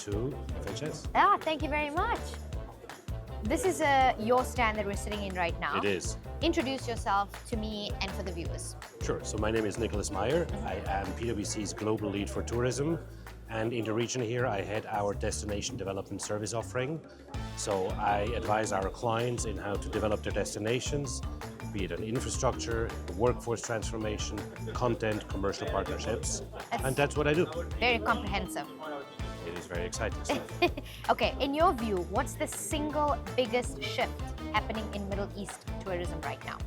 to FHS. Thank you very much. This is your stand that we're sitting in right now. It is. Introduce yourself to me and for the viewers. Sure. So my name is Nicolas Mayer. I am PwC's Global Lead for Tourism. And in the region here, I head our Destination Development Service offering. So I advise our clients in how to develop their destinations, be it an infrastructure, workforce transformation, content, commercial partnerships. And that's what I do. Very comprehensive. It is very exciting stuff. Okay, in your view, what's the single biggest shift happening in Middle East tourism right now?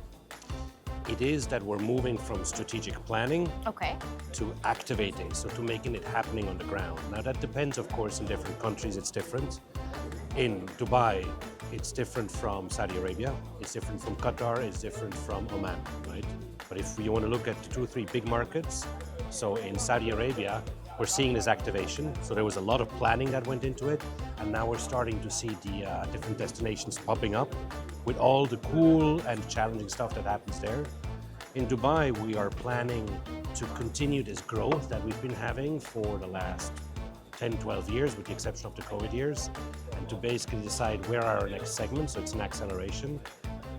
It is that we're moving from strategic planning to activating, so to making it happening on the ground. Now that depends, of course, in different countries, it's different. In Dubai, it's different from Saudi Arabia, it's different from Qatar, it's different from Oman, right? But if you want to look at the 2 or 3 big markets, so in Saudi Arabia, we're seeing this activation. So there was a lot of planning that went into it, and now we're starting to see the different destinations popping up with all the cool and challenging stuff that happens there. In Dubai, we are planning to continue this growth that we've been having for the last 10, 12 years, with the exception of the COVID years, and to basically decide where are our next segments, so it's an acceleration.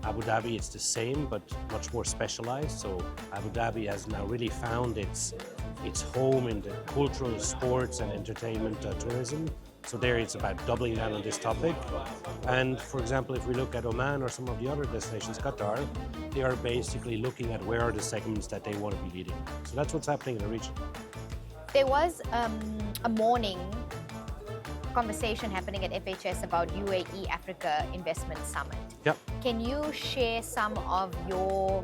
Abu Dhabi, it's the same, but much more specialized. So Abu Dhabi has now really found its home in the cultural, sports and entertainment tourism. So there it's about doubling down on this topic. And for example, if we look at Oman or some of the other destinations, Qatar, they are basically looking at where are the segments that they want to be leading. So that's what's happening in the region. There was a morning conversation happening at FHS about UAE Africa Investment Summit. Yep. Can you share some of your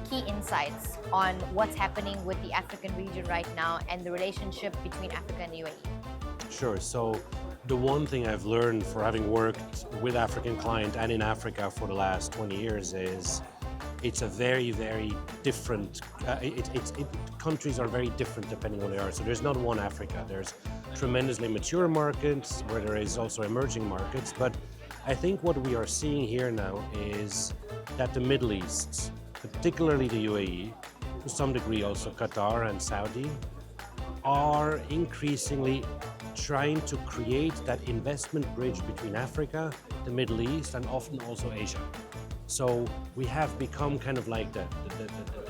key insights on what's happening with the African region right now and the relationship between Africa and UAE? Sure. So the one thing I've learned for having worked with African clients and in Africa for the last 20 years is it's a very, very different, countries are very different depending on where they are. So there's not one Africa. There's tremendously mature markets where there is also emerging markets. But I think what we are seeing here now is that the Middle East, particularly the UAE, to some degree also Qatar and Saudi, are increasingly trying to create that investment bridge between Africa, the Middle East, and often also Asia. So we have become kind of like the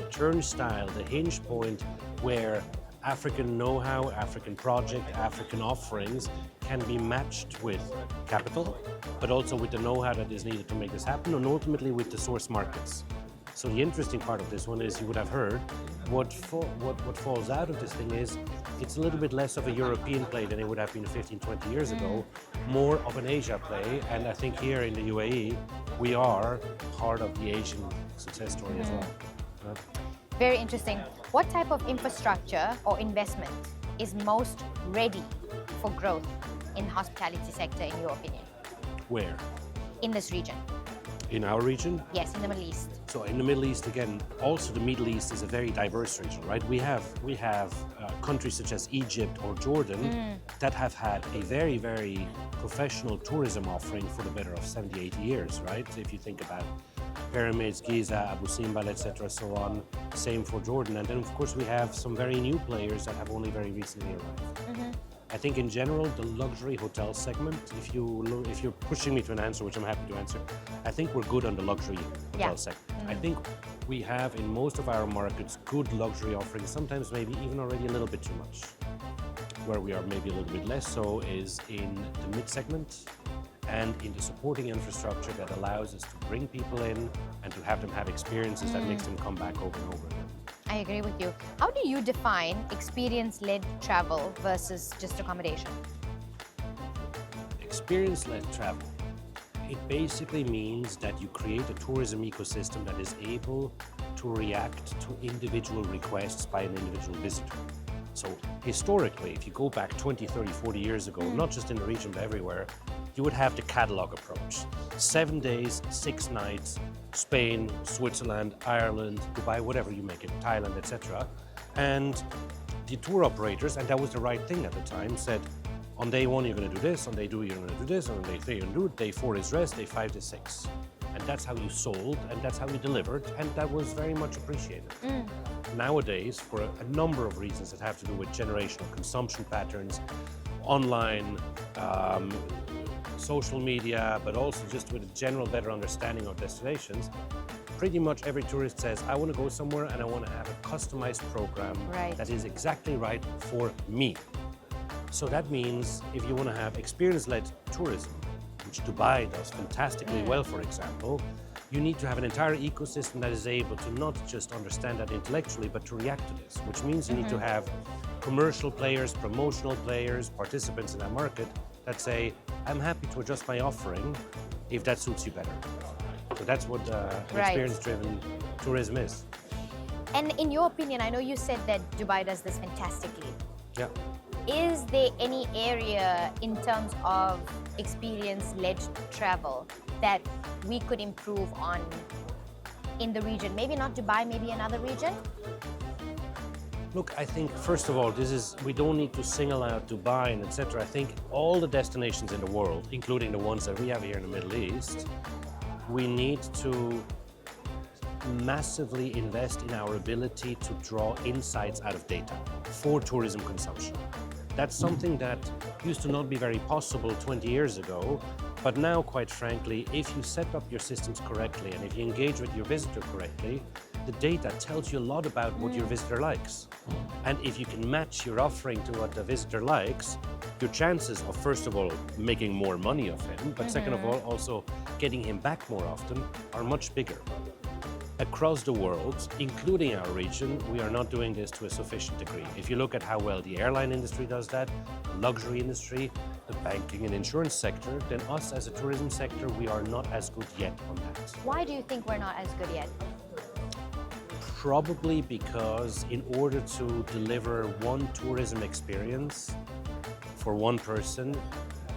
turnstile, the hinge point where African know-how, African project, African offerings can be matched with capital, but also with the know-how that is needed to make this happen, and ultimately with the source markets. So the interesting part of this one is, you would have heard, what falls out of this thing is it's a little bit less of a European play than it would have been 15, 20 years ago, more of an Asia play. And I think here in the UAE, we are part of the Asian success story as well. Very interesting. What type of infrastructure or investment is most ready for growth in the hospitality sector, in your opinion? Where? In this region. In our region? Yes, in the Middle East. So in the Middle East, again, also the Middle East is a very diverse region, right? We have countries such as Egypt or Jordan that have had a very, very professional tourism offering for the better of 70, 80 years, right? If you think about pyramids, Giza, Abu Simbel, etc., so on. Same for Jordan. And then, of course, we have some very new players that have only very recently arrived. I think in general, the luxury hotel segment, if you're pushing me to an answer, which I'm happy to answer, I think we're good on the luxury hotel segment. I think we have in most of our markets good luxury offerings, sometimes maybe even already a little bit too much. Where we are maybe a little bit less so is in the mid-segment and in the supporting infrastructure that allows us to bring people in and to have them have experiences that makes them come back over and over again. I agree with you. How do you define experience-led travel versus just accommodation? Experience-led travel. It basically means that you create a tourism ecosystem that is able to react to individual requests by an individual visitor. So historically, if you go back 20, 30, 40 years ago, not just in the region but everywhere, you would have the catalog approach. 7 days, 6 nights, Spain, Switzerland, Ireland, Dubai, whatever you make it, Thailand, etc. And the tour operators, and that was the right thing at the time, said, on day 1 you're going to do this, on day 2 you're going to do this, on day 3 you're going to do it, day 4 is rest, day 5 is 6. And that's how you sold, and that's how you delivered, and that was very much appreciated. Nowadays, for a number of reasons that have to do with generational consumption patterns, online, social media, but also just with a general better understanding of destinations, pretty much every tourist says, I want to go somewhere and I want to have a customized program that is exactly right for me. So that means if you want to have experience-led tourism, which Dubai does fantastically well, for example, you need to have an entire ecosystem that is able to not just understand that intellectually, but to react to this, which means you need to have commercial players, promotional players, participants in that market that say, I'm happy to adjust my offering if that suits you better. So that's what experience-driven tourism is. And in your opinion, I know you said that Dubai does this fantastically. Yeah. Is there any area in terms of experience-led travel that we could improve on in the region? Maybe not Dubai, maybe another region? Look, I think first of all, we don't need to single out Dubai and etc. I think all the destinations in the world, including the ones that we have here in the Middle East, we need to massively invest in our ability to draw insights out of data for tourism consumption. That's something that used to not be very possible 20 years ago, but now, quite frankly, if you set up your systems correctly and if you engage with your visitor correctly, the data tells you a lot about what your visitor likes. And if you can match your offering to what the visitor likes, your chances of, first of all, making more money of him, but second of all, also getting him back more often are much bigger. Across the world, including our region, we are not doing this to a sufficient degree. If you look at how well the airline industry does that, the luxury industry, the banking and insurance sector, then us as a tourism sector, we are not as good yet on that. Why do you think we're not as good yet? Probably because in order to deliver one tourism experience for one person,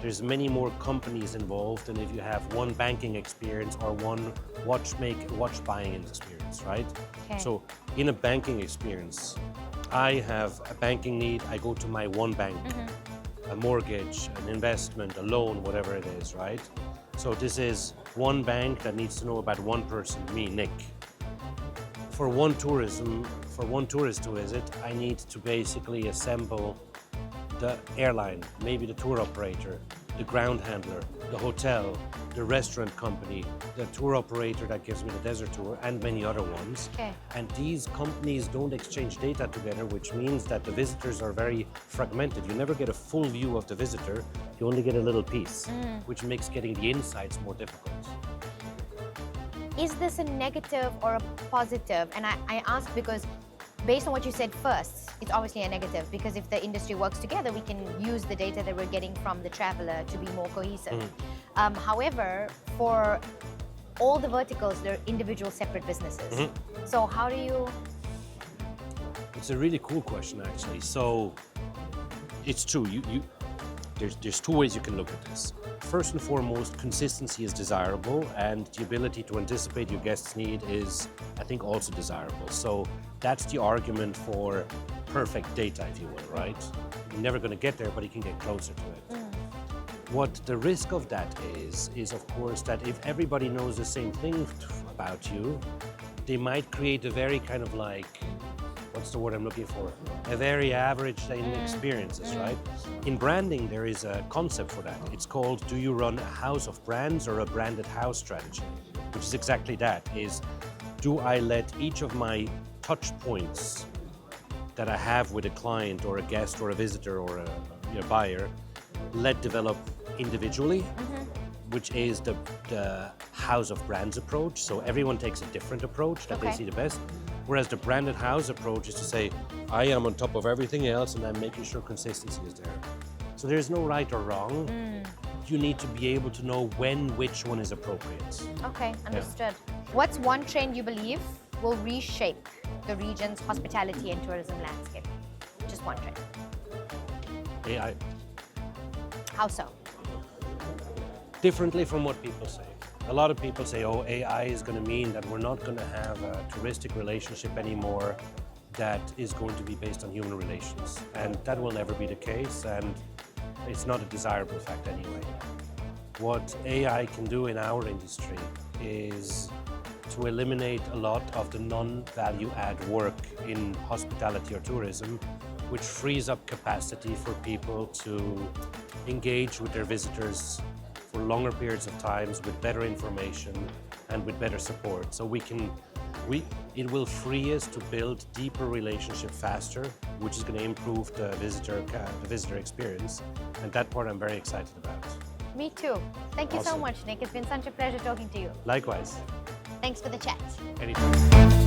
there's many more companies involved than if you have one banking experience or one watch buying experience, right? Okay. So in a banking experience, I have a banking need, I go to my one bank, a mortgage, an investment, a loan, whatever it is, right? So this is one bank that needs to know about one person, me, Nick. For one tourist to visit, I need to basically assemble the airline, maybe the tour operator, the ground handler, the hotel, the restaurant company, the tour operator that gives me the desert tour, and many other ones. Okay. And these companies don't exchange data together, which means that the visitors are very fragmented. You never get a full view of the visitor, you only get a little piece, which makes getting the insights more difficult. Is this a negative or a positive? And I ask because based on what you said first, it's obviously a negative because if the industry works together, we can use the data that we're getting from the traveler to be more cohesive. However, for all the verticals, they're individual separate businesses. So how do you... It's a really cool question, actually. So it's true. There's two ways you can look at this. First and foremost, consistency is desirable, and the ability to anticipate your guest's need is, I think, also desirable. So that's the argument for perfect data, if you will, right? You're never going to get there, but you can get closer to it. What the risk of that is of course, that if everybody knows the same thing about you, they might create a very kind of like, what's the word I'm looking for? A very average experiences, right? In branding, there is a concept for that. It's called, do you run a house of brands or a branded house strategy? Which is exactly that, is do I let each of my touch points that I have with a client or a guest or a visitor or a buyer, let develop individually, which is the house of brands approach. So everyone takes a different approach that they see the best. Whereas the branded house approach is to say, I am on top of everything else and I'm making sure consistency is there. So there's no right or wrong. You need to be able to know when which one is appropriate. Okay, understood. What's one trend you believe will reshape the region's hospitality and tourism landscape? Just one trend. AI. How so? Differently from what people say. A lot of people say, oh, AI is going to mean that we're not going to have a touristic relationship anymore that is going to be based on human relations. And that will never be the case, and it's not a desirable fact anyway. What AI can do in our industry is to eliminate a lot of the non-value add work in hospitality or tourism which frees up capacity for people to engage with their visitors for longer periods of times with better information and with better support. So it will free us to build deeper relationship faster, which is going to improve the visitor experience. And that part I'm very excited about. Me too. Thank you so Awesome. much, Nick. It's been such a pleasure talking to you. Likewise. Thanks for the chat. Anytime.